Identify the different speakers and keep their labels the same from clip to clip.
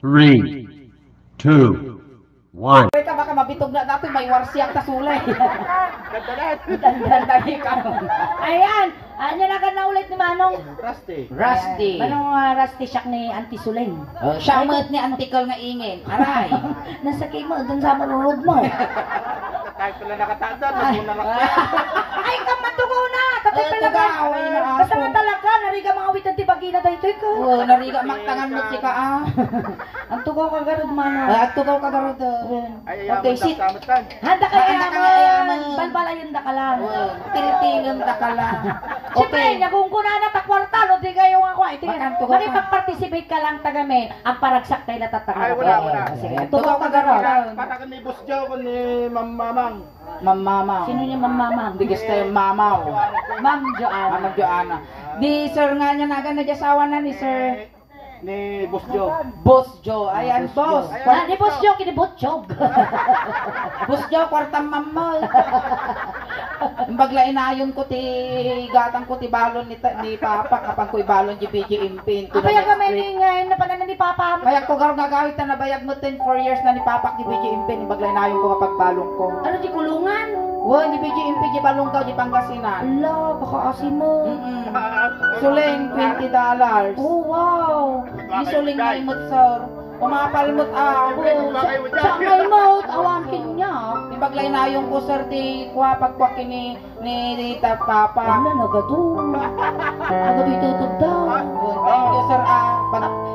Speaker 1: 3, 2, 1.
Speaker 2: Ka baka mabitog na natin may warsiyak ta sulay. Dandan ka.
Speaker 3: Ayan, anya na ka na ulit ni Manong.
Speaker 2: Rusty.
Speaker 3: Manong Rusty siyak ni Auntie Suleng.
Speaker 2: Siya mat ni antikal nga ingin. Aray.
Speaker 3: Nasa kay mo, dun sa marurog mo.
Speaker 4: Kahit pala nakatandaan, muna lang.
Speaker 3: Ay, kamatugaw na! Tatay talaga. Basta nga talaga, nariga mga witan tibagina tayo ito ikaw.
Speaker 2: Oo, nariga maktangan mo si ka ah.
Speaker 3: Ang tugaw ka garod, Manong.
Speaker 2: Ay, at tugaw ka garod. Okay, sit.
Speaker 3: Handa ka ayaman. Balbalayon da ka lang.
Speaker 2: Tilitingan da ka lang.
Speaker 3: Siyempre, nagungkuna na takwartal, o di kayo nga ko.
Speaker 2: Makantugaw ka.
Speaker 3: Makipag-participate ka lang tagame. Ang paragsak tayo natatanga.
Speaker 4: Ay, wala.
Speaker 3: Sige, tugaw ka garod.
Speaker 4: Patakan ni Boss Joe ko ni Mamang.
Speaker 2: Mamama.
Speaker 3: Sino niya mamamang?
Speaker 2: Di gusto yung mamaw.
Speaker 3: Ma'am Joanna.
Speaker 2: Mama Joanna. Di sir nga niya naga nagyasawa na ni sir.
Speaker 4: Ni Boss Joe.
Speaker 2: Boss Joe. Ayan, boss.
Speaker 3: Di Boss Joe, kinibotsyog.
Speaker 2: Boss Joe, kwartang mammal. Imbagla inayon ko ti gatang ko ti balon ni Papa kapag ko ibalon di BJ Impin.
Speaker 3: Kaya kami ni ngayon na pananan ni Papa.
Speaker 2: Kaya ko garo gagawit na nabayag mo 10 4 years na ni Papa di BJ Impin. Imbagla inayon ko kapag balon ko.
Speaker 3: Ano di kulungan?
Speaker 2: Wo, di BJ Impin di balong daw di Pangasinan.
Speaker 3: Ala, baka asin mo.
Speaker 2: Suling $20.
Speaker 3: Oh, wow.
Speaker 2: Di suling na imot sir. Umapalmot
Speaker 3: Sa may mo, awakin niya.
Speaker 2: Ibaglay na yung ko sir di kwa pagkwaki ni Rita Papa.
Speaker 3: Ano, nagado. Nagado itutod daw.
Speaker 2: Thank you sir.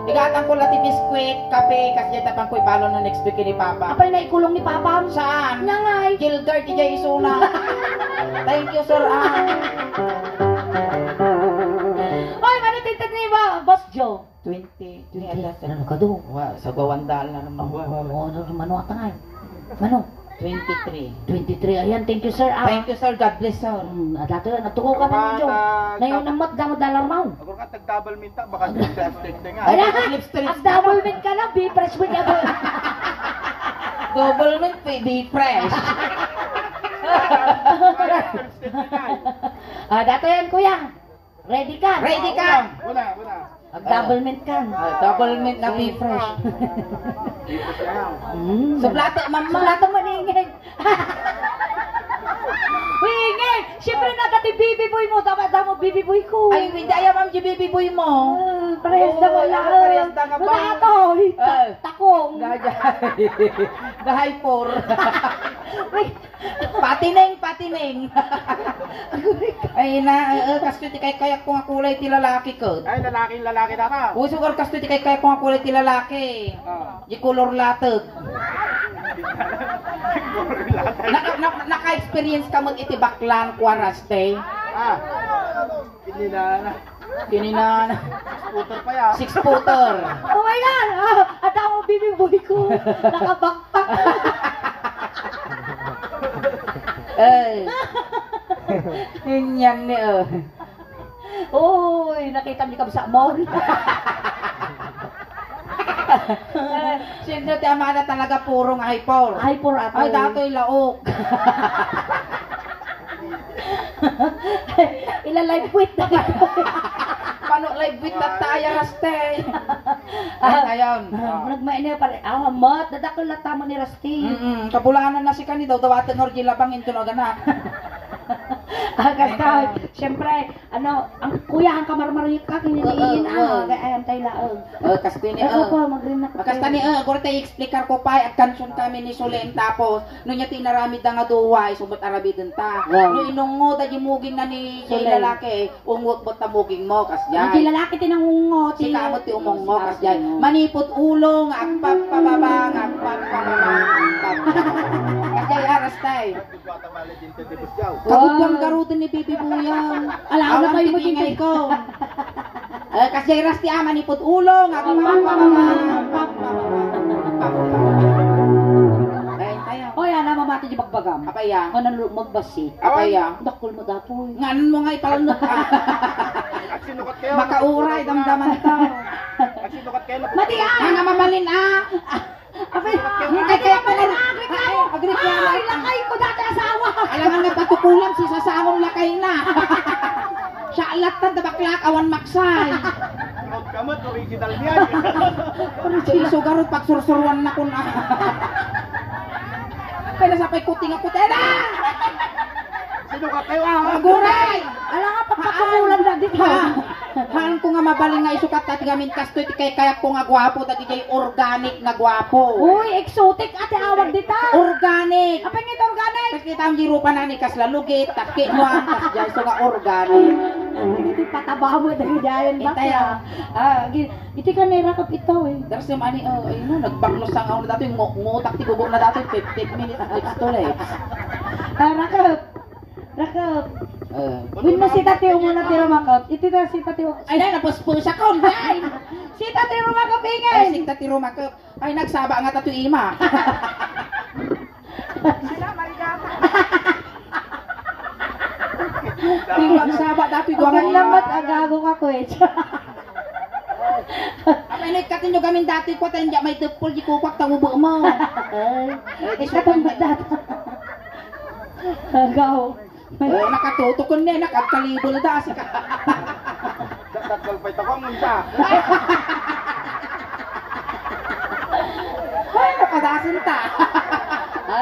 Speaker 2: Igatan ko lati biskwit, kape, kasi tapang ko ibalo no next week ni Papa.
Speaker 3: Apay na ikulong ni Papa?
Speaker 2: Saan?
Speaker 3: Nangay.
Speaker 2: Gilgard di jay isuna. Thank you sir.
Speaker 3: Oy, manititid ni ba, Boss Joe?
Speaker 2: 20.
Speaker 3: Ano ka do?
Speaker 2: Wow, sa gawandal na naman.
Speaker 3: Mano atangay. Mano?
Speaker 2: 23.
Speaker 3: 23. Ayan, thank you sir.
Speaker 2: Thank you sir. God bless sir.
Speaker 3: Dato na natuko ka na Joe. Nayon namot damo dalar mo.
Speaker 4: Ako ka tag-double minta, baka plastic nga.
Speaker 3: Ay, ang double mint ka na, be fresh with ako.
Speaker 2: Double mint, be fresh.
Speaker 3: Dato yan kuya. Ready ka?
Speaker 2: Ready ka?
Speaker 4: Wala.
Speaker 3: Double mint ka.
Speaker 2: Double mint na be fresh. Sublate, mama.
Speaker 3: Sublate maningin. Wingin! Siyempre nakati-baby boy mo. Dapat mo baby boy ko.
Speaker 2: Ay, hindi. Ayaw ma'am si baby boy mo.
Speaker 3: Parehas na wala.
Speaker 2: Parehas na ka ba?
Speaker 3: Matatoy. Takong.
Speaker 2: Gahay por. Patineng. Ay na, kasto ti kay ko nga kulay ti lalaki ko.
Speaker 4: Ay, lalaki na ka.
Speaker 2: O sugar kasto ti kay ko nga kulay ti lalaki. Di color latag. Naka-experience ka mo iti baklang kwaraste. Kinina.
Speaker 4: 6-footer pa yan.
Speaker 2: 6-footer.
Speaker 3: Oh my God! At ako baby boy ko. Nakabakpak.
Speaker 2: Ay. Yan ni
Speaker 3: Uy, nakita mo sa mall.
Speaker 2: Sino ti amana talaga purong hyper.
Speaker 3: Hyper ato.
Speaker 2: Ay datoy laok.
Speaker 3: Ila-live with na dito.
Speaker 2: Paano live with na tayo raste? Ayun.
Speaker 3: Nagmain niya pare. Mat, dadakol na tama ni Rusty.
Speaker 2: Kapulanan na si kani daw dawaten or gilabangin tunog na.
Speaker 3: Kasta, siyempre, ang kuya ang kamarmarit ka, kiniliin kaya tayo laog.
Speaker 2: Kasti ni
Speaker 3: magrinak.
Speaker 2: Kasta ni gorte explicar ko pa at kansyon kami ni Sulen tapos no nya tinaramid nga duway sumot arabiden ta. No inungo da muging na ni lalaki, ungot bot ta muging mo kasjay.
Speaker 3: Di lalaki tinangungot.
Speaker 2: Si kamot ti umongo kasjay. Manipot ulong agpap pababa agpap pababa. Kasjay aras tay. Kagubang garutin ni Bibi Buyang.
Speaker 3: Alam
Speaker 2: may mo tingay ko. Kasi rasti aman ipot ulong. Ako
Speaker 3: Hoy, ana mamati di bagbagam.
Speaker 2: Apaya.
Speaker 3: Ano magbasi.
Speaker 2: Apaya.
Speaker 3: Dakol mo dapoy.
Speaker 2: Nganon mo nga ipalunod ka.
Speaker 4: Sinukat kayo.
Speaker 2: Makauray damdaman to.
Speaker 4: Sinukat kayo.
Speaker 3: Matiyan!
Speaker 2: Nga mamalin
Speaker 3: Ay, kaya pala na
Speaker 2: agreklamo.
Speaker 3: Ay, lakay ko dati asawa.
Speaker 2: Alam nga patukulam si sasawang lakay na. Siya alatan tabaklak awan maksay.
Speaker 4: Kamot, original yan.
Speaker 2: Iso garot pag sursuruan na ko na. Kaya nasapay kuting ako tena.
Speaker 4: Sinukat kayo ah.
Speaker 2: Aguray!
Speaker 3: Ala nga pagpapumulan na dito.
Speaker 2: Han ko nga mabaling nga isukat at gamin kasto iti kaya ko nga gwapo dati jay organic nga gwapo.
Speaker 3: Uy, exotic ate awag dita.
Speaker 2: Organic.
Speaker 3: Apa nga ito organic?
Speaker 2: Kita ang jirupa na ni kaslalugit, taki nuan, tas jay so nga organic.
Speaker 3: Hindi pataba mo dahil dyan ba?
Speaker 2: Itay, ah.
Speaker 3: Iti ka nirakap ito eh.
Speaker 2: Daras yung ani, ayun na, nagbanglos ang ako na dati, ngutak ti gubo na dati, 15 minutes, it's too late.
Speaker 3: Rakap. Win mo si Tati muna ti rumakap. Iti na si Tati.
Speaker 2: Ay, na, napuspus ako, ay!
Speaker 3: Si Tati rumakap
Speaker 2: Ay,
Speaker 3: ingay.
Speaker 2: si Tati Rumakap. Ay, nagsaba nga tato ima. Di magsaba dati
Speaker 3: Ang
Speaker 2: gawin
Speaker 3: lambat agago ka ko eh.
Speaker 2: Ay, nagkatin nyo gamin dati ko, tayo may tupol, di kukwak, tangubo mo.
Speaker 3: Ikatambat dati. Agaw.
Speaker 2: Oh, nakatutukon niya, nakakalibol da.
Speaker 4: Datkal pa ito kong munta.
Speaker 2: Ay, nakadasin ta.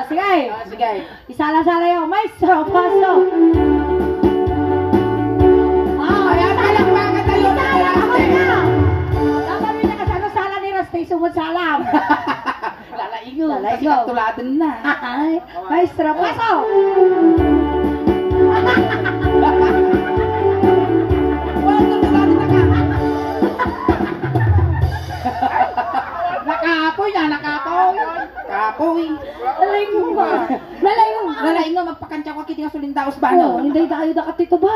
Speaker 3: Sige.
Speaker 2: Sige.
Speaker 3: Isala-sala yung maestro. Paso.
Speaker 2: Ayan, palakpakan tayo na.
Speaker 3: Dapat rin nakasalo-sala ni Raste. Sumod salam.
Speaker 2: Lalaingo. Kasi
Speaker 3: Lalaingo.
Speaker 2: katuladan na.
Speaker 3: Ay, maestro. Paso.
Speaker 2: Wow, katuladan na ka. Nakapoy na, nakapoy. Kapoy.
Speaker 3: Lalaingo ba? Lalaingo ba?
Speaker 2: Lalaingo, magpakansya ko kiti nga sulindaos ba,
Speaker 3: Oh,
Speaker 2: no?
Speaker 3: hindi tayo nakatito ba?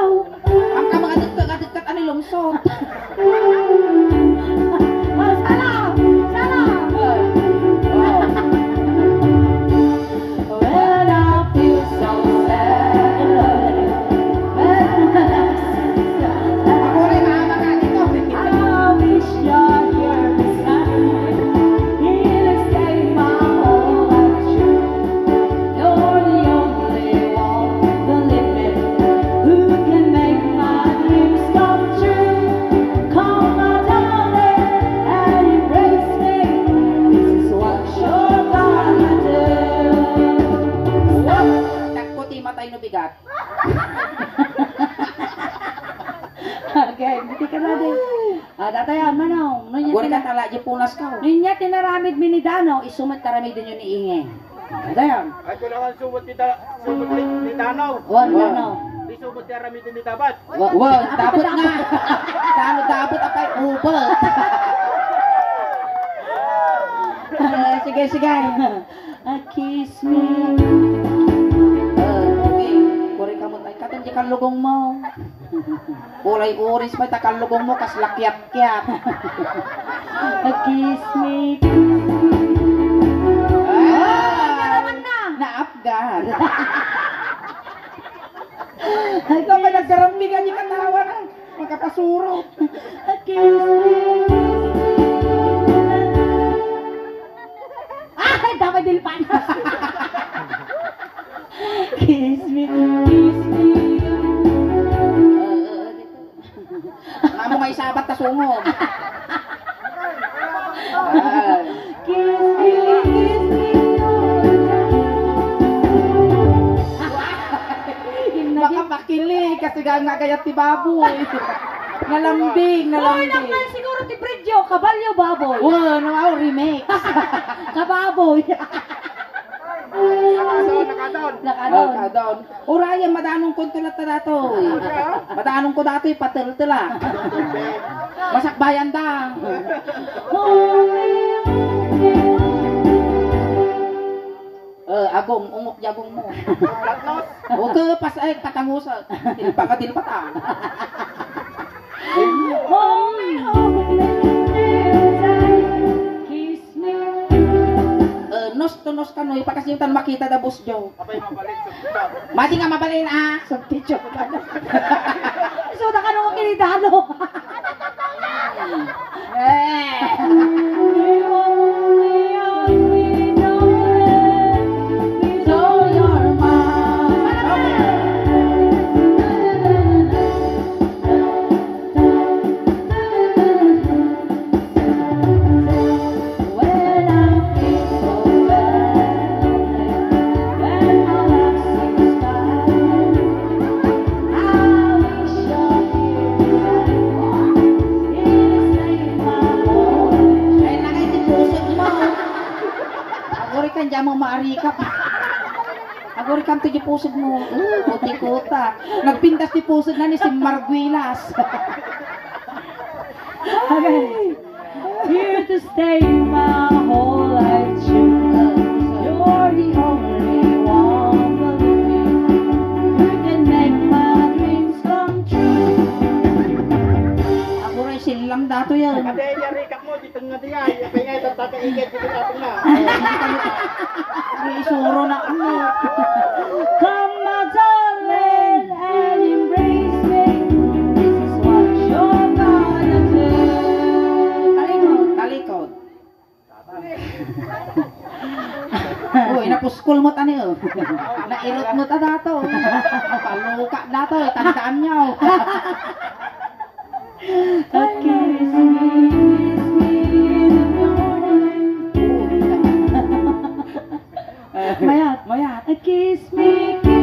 Speaker 2: Ang mga adagkat ano lungsod.
Speaker 3: Sala! Sala! When I feel so sad,
Speaker 2: Ako rin mahama ka dito.
Speaker 3: I wish you're here beside me. It'll save my whole life true. You're the only one, believe me, who can make my dreams come true. Come on, darling, and embrace me. This is what you're gonna do.
Speaker 2: Takputi matay no bigat.
Speaker 3: Okay, buti ka na din. Datayan, manong.
Speaker 2: Guri ka tala, di punas ka.
Speaker 3: Ninya tinaramid minidano, isumat taramid din yun ni Inge. Datayan.
Speaker 4: Ay ko lang ang sumot ni Danaw.
Speaker 3: Wan no.
Speaker 4: Di sumot ni Aramid ni Tabat.
Speaker 2: Wow, dabot nga. Dabot apay ubot.
Speaker 3: Sige, sige. Kiss me.
Speaker 2: Okay, guri ka mo tayo. Katan di kalugong mo. Kulay oris pa takalugong mo, kas lakyat-kyat.
Speaker 3: Kiss me.
Speaker 2: Naman na. Naapgar. Ito may nagkarambigan yung katawa na. Magkapasurot.
Speaker 3: Kiss me. Ay, dapat dilpan. Kiss me. Kiss me.
Speaker 2: Amo may sabat ta sungod.
Speaker 3: Kiss me. Kiss me.
Speaker 2: Baka makili kasi nga gayat ti baboy. Nalambing,
Speaker 3: Uy,
Speaker 2: nalambing.
Speaker 3: naman siguro ti Bridyo, kabalyo baboy.
Speaker 2: Wow, no, remake.
Speaker 3: Kababoy.
Speaker 4: Nakadaon.
Speaker 3: Nakadon.
Speaker 2: Kadon. Uraya madanong ko tulat ta dato. Madanong ko dato patel-tela. Masakbayan da. Agong ungok jagong mo. O ke pas ay katangusa. Tilpa ta.
Speaker 3: Kiss me.
Speaker 2: Nos to nos kanoy pakasimutan makita da boss Joe.
Speaker 4: Apay mabalik sa kita.
Speaker 2: Mati nga mabalin ah.
Speaker 3: Sa picture ko ba? So, ka nung kinidano.
Speaker 2: So you're mine. umaari ka pa. Agori kam to di pusod mo. Puti-kuta. Nagpintas di pusod na ni si Marguilas.
Speaker 3: Okay. Here to stay my whole life true. You're the only one believing. You can make my dreams come true.
Speaker 2: Ako rin silang dato yan.
Speaker 4: Ade niya rikap mo dito nga diya. Kaya nga ito tataigit dito natin na.
Speaker 2: May isuro na ano.
Speaker 3: Come my darling and embrace me. This is what you're gonna do.
Speaker 2: Talikod. Uy, napuskol mo tani oh. Nairot mo ta dato. Paluka dato, tandaan niyo.
Speaker 3: A kiss me in the morning.
Speaker 2: Mayat, mayat.
Speaker 3: A kiss me in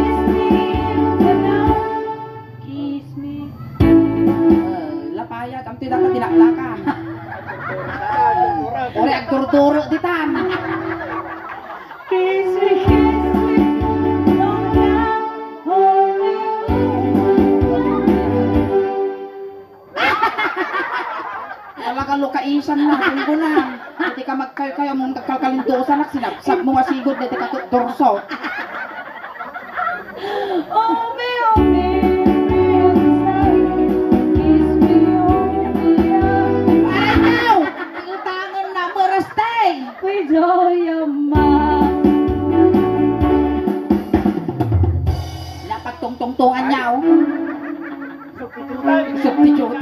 Speaker 3: the night. Kiss me.
Speaker 2: Lapaya, kami tidak tinaktakan. Ore agduro-duro ditan.
Speaker 3: Kiss me, don't now, only
Speaker 2: Wala ka lukaisan na, tunggulan. Hindi ka magkaya mong nagkalkalintusan at sinapsap mo masigod na ka dorso.
Speaker 3: oh me, real inside. Kiss me,
Speaker 2: Ay, now! Utangan na, marastay!
Speaker 3: with all your mind.
Speaker 2: Napagtungtungtungan niya, oh.
Speaker 4: Supitutan.
Speaker 2: Subtitute.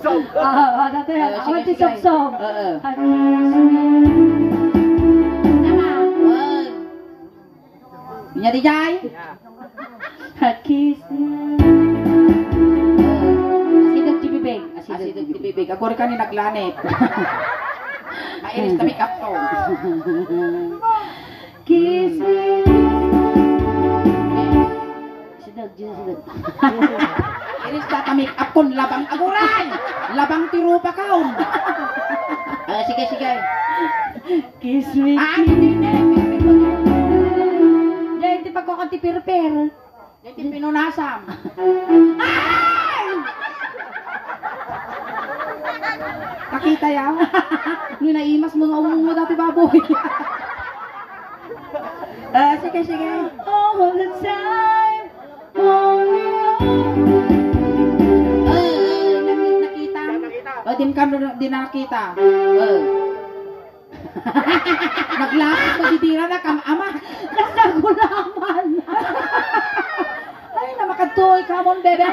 Speaker 4: Sob.
Speaker 3: Dati yan.
Speaker 2: Sige,
Speaker 3: Ako
Speaker 2: sige.
Speaker 3: tisok-sok.
Speaker 2: Oo.
Speaker 3: A kiss me.
Speaker 2: Wag. Inya di jay.
Speaker 3: A kiss me. Asidog di bibig.
Speaker 2: Asidog di bibig. Ako rin ka ni naglanit. Mainis na make-up to.
Speaker 3: Kiss me. Asidog, asidog.
Speaker 2: Inis na ka make-up kon labang aguray. Labang tirupa kaon. Sige, sige.
Speaker 3: Kiss me.
Speaker 2: Hindi na.
Speaker 3: Diyan, di pa ko kanti per-per.
Speaker 2: Hindi pinunasam. Nakita yaw. Nung naimas mga umong mo dati baboy. Sige, sige.
Speaker 3: All the time. Only
Speaker 2: Nakita.
Speaker 4: Nakita.
Speaker 2: Din ka din nakita. Naglapit pa si Tira na kam ama.
Speaker 3: Nasagulaman.
Speaker 2: Ay, namakatuloy ka mon, bebe.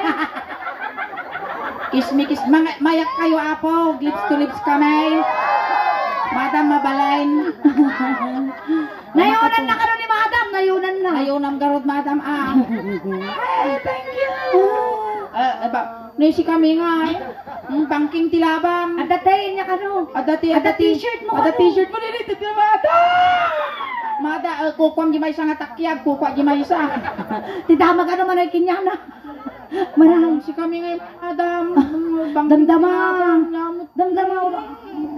Speaker 2: Kiss me, kiss. Mayak kayo, apo. Lips to lips kami. Madam, mabalain.
Speaker 3: Nayunan na karo ni Madam. Nayunan na.
Speaker 2: Ayaw nam garod, madam, ah.
Speaker 3: Ay, thank you.
Speaker 2: Nisi kami nga, banking tilabang.
Speaker 3: At datayin niya kano.
Speaker 2: Ada
Speaker 3: Ada t-shirt mo,
Speaker 2: Ada
Speaker 3: ano?
Speaker 2: t-shirt mo nilitid na mada. Mada, kukwam di may isa nga takyag, kukwa di may isa.
Speaker 3: Tidama ka naman ay kinyana. Marang.
Speaker 2: Si kami nga, madam.
Speaker 3: Damdama. Damdama.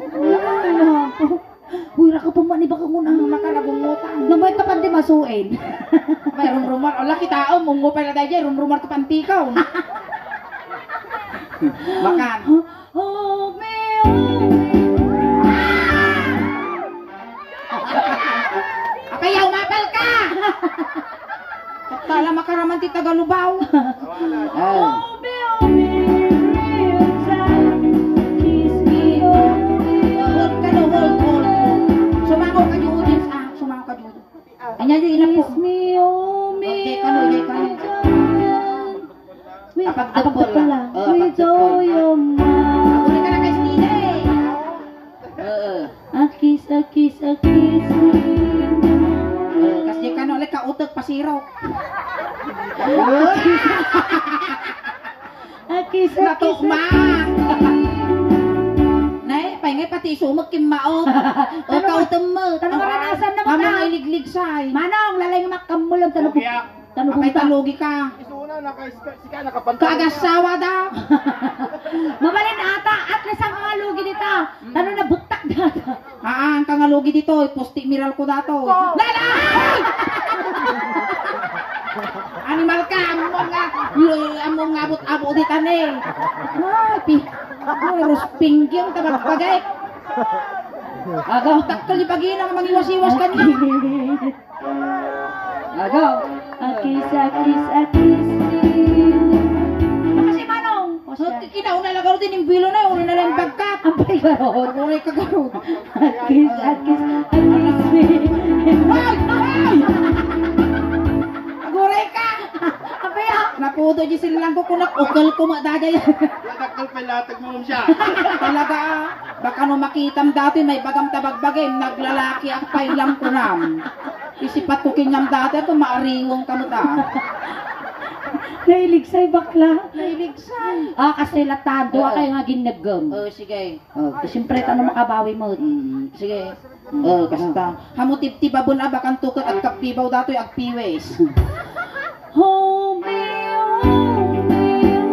Speaker 3: Ay, naku. Uy, raka pumani ba ka muna?
Speaker 2: Makalabungutan.
Speaker 3: Namay ka pandi masuin.
Speaker 2: May rumrumar. O, laki tao, mungo pa na tayo, rumrumar to pantikaw. Makan.
Speaker 3: Oh, me,
Speaker 2: Akayaw, mapal ka! Tala makaraman ti Tagalubaw.
Speaker 3: oh, me, real time. Kiss me,
Speaker 2: Hold ka no, hold. Sumangaw ka yung audience, ah. Sumangaw ka yung Anya yung ina po.
Speaker 3: kiss me, oh, me,
Speaker 2: Okay, kano.
Speaker 3: Wait,
Speaker 2: Apagtagpol
Speaker 3: apagtagpol
Speaker 2: lang.
Speaker 3: lang. With all your mind.
Speaker 2: Uli ka na kay Snide.
Speaker 3: A kiss me.
Speaker 2: Kasi ka no, ulit ka utot pasiro.
Speaker 3: A kiss
Speaker 2: Natukma. Nay, paingay pati sumag kimmaot. O kautom mo.
Speaker 3: Tanong maranasan naman
Speaker 2: Kamang
Speaker 3: ka.
Speaker 2: iliglig say.
Speaker 3: Manong, lalay nga makamulang tanong
Speaker 4: Kaya,
Speaker 2: Apay talugi ka.
Speaker 4: isuna sika nakapantay.
Speaker 2: Kagasawa daw.
Speaker 3: Mabalin ata, at least ang mga lugi nito. Tanong na butak data.
Speaker 2: Ang kangalugi dito, pusti miral ko dato. Lalay! Animal ka, among nga abot-abot di tani. Ruspingyang tabag-bagay. Agaw, takal ni pag-inang mangiwas-iwas ka niya. Agaw.
Speaker 3: Akis. Kasi manong.
Speaker 2: Kinauna lang ako din yung bilo na, una na lang bagkat.
Speaker 3: Ampay garot.
Speaker 2: Uray ka garot.
Speaker 3: Akis.
Speaker 2: Ay! Aguray ka!
Speaker 3: Ampay ah.
Speaker 2: Napudo di sila lang ko kunak, ugal ko madagay.
Speaker 4: Nagkakal pa latag mo siya.
Speaker 2: Talaga, baka no makitam dati may bagam tabagbagay, naglalaki ang pailam ko nam. Isipat ko kinyam dati, ito maaringong kamuta.
Speaker 3: Nailigsay bakla.
Speaker 2: Nailigsan.
Speaker 3: Kasi latado kayo nga ginagam.
Speaker 2: Sige.
Speaker 3: Siyempre, ano makabawi mo?
Speaker 2: Sige. Kasta. Hamutib-tibabon abakang tukot at kapibaw dato'y agpiwes.
Speaker 3: Hold me, darling.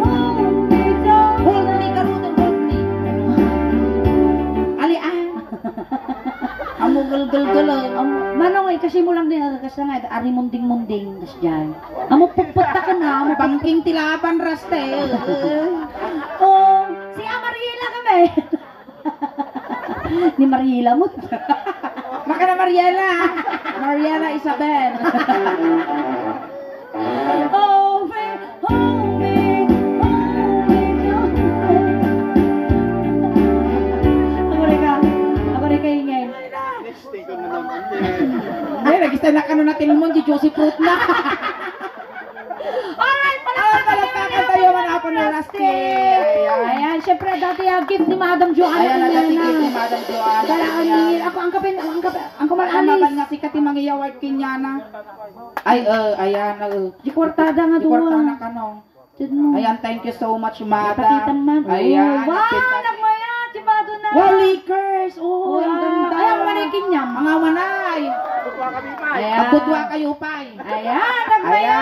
Speaker 2: Hold me, karutan, hold me. Ali, Amugul-gul-gul.
Speaker 3: Manong kasi mo lang din kasi nga ari munding-munding das diyan. Amo puputta ka na, amo
Speaker 2: Bangking tilapan raste.
Speaker 3: Oh, si Mariela kami. Ni Mariela mo.
Speaker 2: Maka na Mariela. Mariela Isabel.
Speaker 3: Oh, me, Ako rin ingay.
Speaker 4: Nesting ko na naman.
Speaker 2: Ay, nag-isa na kano natin mo, di Josie Fruit na.
Speaker 3: Alright,
Speaker 2: Palakpakan tayo man ako na Raste.
Speaker 3: Ayan, syempre dati ang gift ni Madam Joanna.
Speaker 2: Ayan, nagatigil ni Madam Joanna.
Speaker 3: Kailangan ni ako ang kapin, ang
Speaker 2: Maban
Speaker 3: kumalalis.
Speaker 2: nga si Kati Mangiyaward Kinyana. Ay, ayan.
Speaker 3: Di kwartada nga
Speaker 2: Di kwarta
Speaker 3: doon.
Speaker 2: na kano.
Speaker 3: Tignan mo.
Speaker 2: Ayan, thank you so much, Madam.
Speaker 3: Pakitan man.
Speaker 2: Ayan.
Speaker 3: Wow, nagmaya, si Bado na.
Speaker 2: Wow, liquors! Oh, ang ganda.
Speaker 3: Ayan, manikin niya.
Speaker 2: Mga manay.
Speaker 4: Kukuha kami pa.
Speaker 3: Ayan.
Speaker 2: Agutwa kayo, pay.
Speaker 3: Ayan, nagmaya.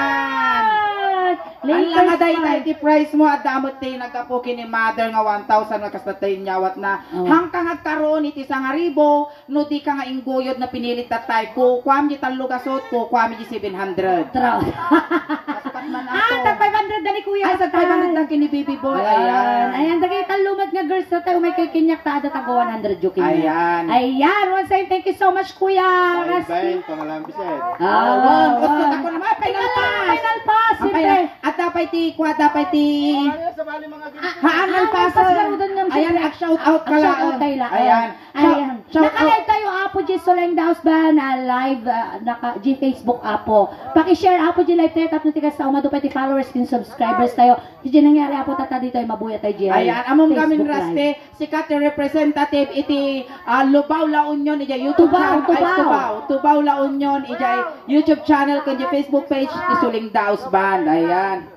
Speaker 2: Ang lang aday ti price mo at damot tayo nagkapuki ni mother nga 1,000 nga kastatay nyawat na hangkang agkaroon iti sangaribo no di ka nga inggoyod na pinilit tatay ko kwam di talo gasot ko kwam di 700
Speaker 3: Traw.
Speaker 2: Kaspat man ako.
Speaker 3: Tag 500 dali kuya.
Speaker 2: Ay, sa 500 lang kini baby boy. Ayan.
Speaker 3: Ayan, dagay talumad nga girls na tayo may kay kinyak ta ada tago 100 joke.
Speaker 2: Ayan.
Speaker 3: Ayan, once again, thank you so much kuya.
Speaker 4: Bye-bye, pangalan biset.
Speaker 2: Awan. Ako naman, final pass.
Speaker 3: Final pass,
Speaker 2: Ang
Speaker 3: siyempre.
Speaker 2: final- At dapat ti, dapat ti,
Speaker 4: Ano sa bali mga ginagawa?
Speaker 2: haan ang pass.
Speaker 3: garudan nga,
Speaker 2: Ayan,
Speaker 3: siyempre.
Speaker 2: shout out ka
Speaker 3: Ang
Speaker 2: lang.
Speaker 3: shout out tayo lang.
Speaker 2: Ayan.
Speaker 3: Ayan.
Speaker 2: Shout out.
Speaker 3: Naka-live tayo apo G Soleng Daos ba na live naka G Facebook apo. Paki-share apo G live tayo tapos tigas sa umado pa ti followers kin subscribers tayo. Di nangyari apo tata dito ay mabuya tayo G.
Speaker 2: Ayan, among
Speaker 3: Facebook
Speaker 2: gaming
Speaker 3: Live.
Speaker 2: raste, sikat yung representative iti Lubao La Union, ija YouTube
Speaker 3: Tubaw,
Speaker 2: channel,
Speaker 3: Tubaw.
Speaker 2: Tubaw La Union, ija YouTube channel, kundi Facebook page, isuling Daos Band, ayan.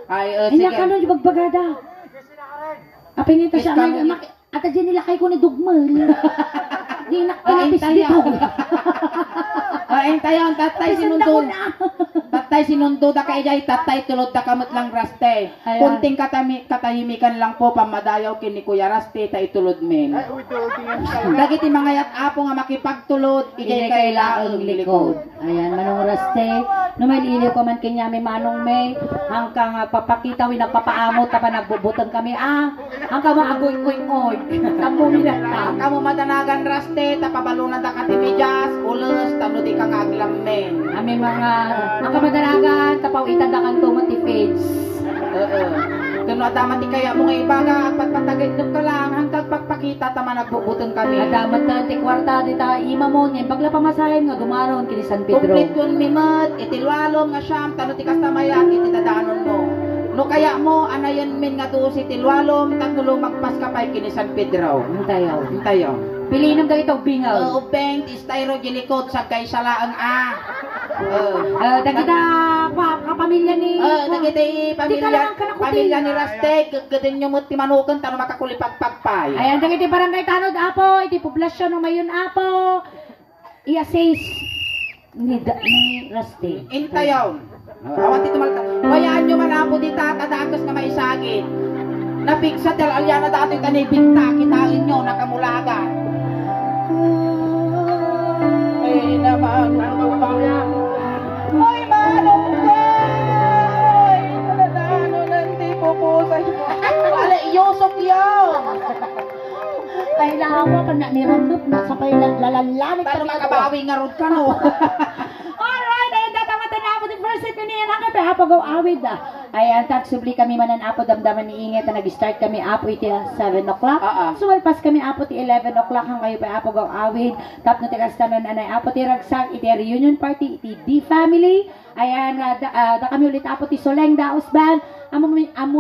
Speaker 2: Ay,
Speaker 3: Ay,
Speaker 2: sige.
Speaker 3: nakano yung bagbagada. Apay nito siya.
Speaker 2: Yes,
Speaker 3: At dyan nilakay ko ni Dugmal. Di na
Speaker 2: Ayan
Speaker 3: pinapis
Speaker 2: tayo.
Speaker 3: dito.
Speaker 2: Ayan tayo, ang tatay
Speaker 3: Pisanda ko
Speaker 2: sinundo.
Speaker 3: na.
Speaker 2: Tatay sinundo da kay ijay, tatay tulod da kamot lang raste.
Speaker 3: Ayan.
Speaker 2: Kunting katahimikan lang po, pamadayaw kini Kuya Raste, ta itulod men.
Speaker 4: Ay, uy, tultingan sa
Speaker 2: Dagiti mga yat apo nga makipagtulod, ijay kay laang likod.
Speaker 3: Ayan, manong raste. No may liliw ko man kanya may manong may. Hanggang papakita wi nagpapaamot pa nagbubutang kami. Hanggang maagoy-oy-oy. Tamo nila.
Speaker 2: Kamu madanagan raste, tapabalunan da katimidyas, ulos, tano di ka nga aglamen.
Speaker 3: Ami mga madaragan tapaw itadakan to motivates.
Speaker 2: Oo. Kano adaman di kaya mo nga ibaga, at patpatagay ka lang, hanggang pagpakita, tama nagbubuton kami.
Speaker 3: Adamat na ti kwarta di ta ima mo niya bagla pamasahin nga gumaron kini San Pedro.
Speaker 2: Complete yun mimat, itilwalom nga siyam, tano ti kastamayat, itidadaanon mo. No kaya mo, anayan min nga doon si tilwalom, tagulo magpas ka pa kini San Pedro.
Speaker 3: Hintayaw.
Speaker 2: Hintayo.
Speaker 3: Piliin ng ganito bingaw.
Speaker 2: Oo, beng, istyro, gilikod, sa kay salaang
Speaker 3: Dagita kapamilya ni
Speaker 2: nagiti
Speaker 3: Di ka lang kanakutin.
Speaker 2: pamilya ni Raste, gagawin nyo mo timanukan, tano makakulipagpagpay.
Speaker 3: Ayan, dagiti barangay tanod apo, iti poblasyon ng mayon apo. Iya 6 ni Raste.
Speaker 2: Intayon. Awan ti tumalta. Bayaan nyo man apo di tatadagas nga maisagin. Napigsa tel alyana dati kanibigta, kitain nyo, nakamulagan. Ay naman ay malunggay Taladano nanti pupusay Wala iyosok yun
Speaker 5: Ay lawa ka na nirandup na sa kayo naglalanlamit.
Speaker 2: Pero makabawi nga rod ka no
Speaker 5: Alright, ayun tatamatan na ako the first set ko niya nga kaya pagaw awid Ayan, tagsubli kami manan apo damdaman ni Inget na nag-start kami apo iti 7 o'clock. Sumalpas kami apo ti 11 o'clock hang kayo pa apo gaw awid. Tap no tigas tanon anay apo ti ragsak iti reunion party iti D family. Ayan, da kami ulit apo ti Soleng Daos Band. Amo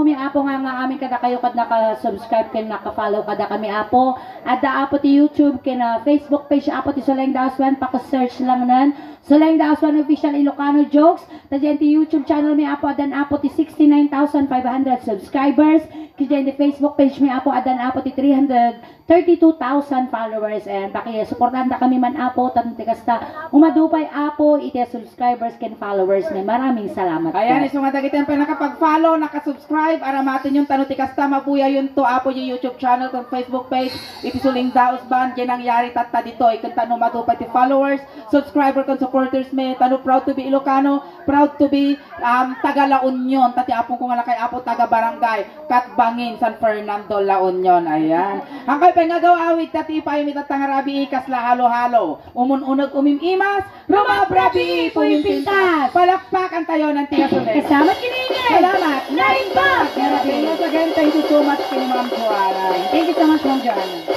Speaker 5: mi apo nga amin kada kayo kad naka-subscribe ken naka-follow kada kami apo. At da apo ti YouTube ken Facebook page apo ti Soleng Daos Band paka-search lang nan. Soleng Daos Band official Ilocano jokes. Tadyan ti YouTube channel mi apo adan apo ti 69,500 subscribers. Kaya di Facebook page mi apo adan apo ti 332,000 followers and paki-suportahan da kami man apo tan tikasta umadupay apo iti subscribers ken followers mi. Maraming salamat.
Speaker 2: Ayan, isumadagitan pa nakapag-follow, nakasubscribe, aramatin yung tanong tikasta, mabuya yun to, apo yung YouTube channel, kung Facebook page, iti Suling Daos Band, yan ang yari tata dito, ikan tanong matupay ti followers, subscriber, kung supporters may, tanong proud to be Ilocano, proud to be taga La Union, tati apong kung alakay apo taga Barangay, Katbangin, San Fernando, La Union, ayan. Hangkay pa nga gaw awit, tati pa yung itatangarabi ikas la halo-halo, umununag umimimas, rumabrabi, pumimpintas, palakpakan tayo ng tiga Suling.
Speaker 5: Kasama kinigay.
Speaker 2: Salamat. Nine back. Thank you so much, Ma'am Joanna.
Speaker 5: Thank you so much, Ma'am Joanna.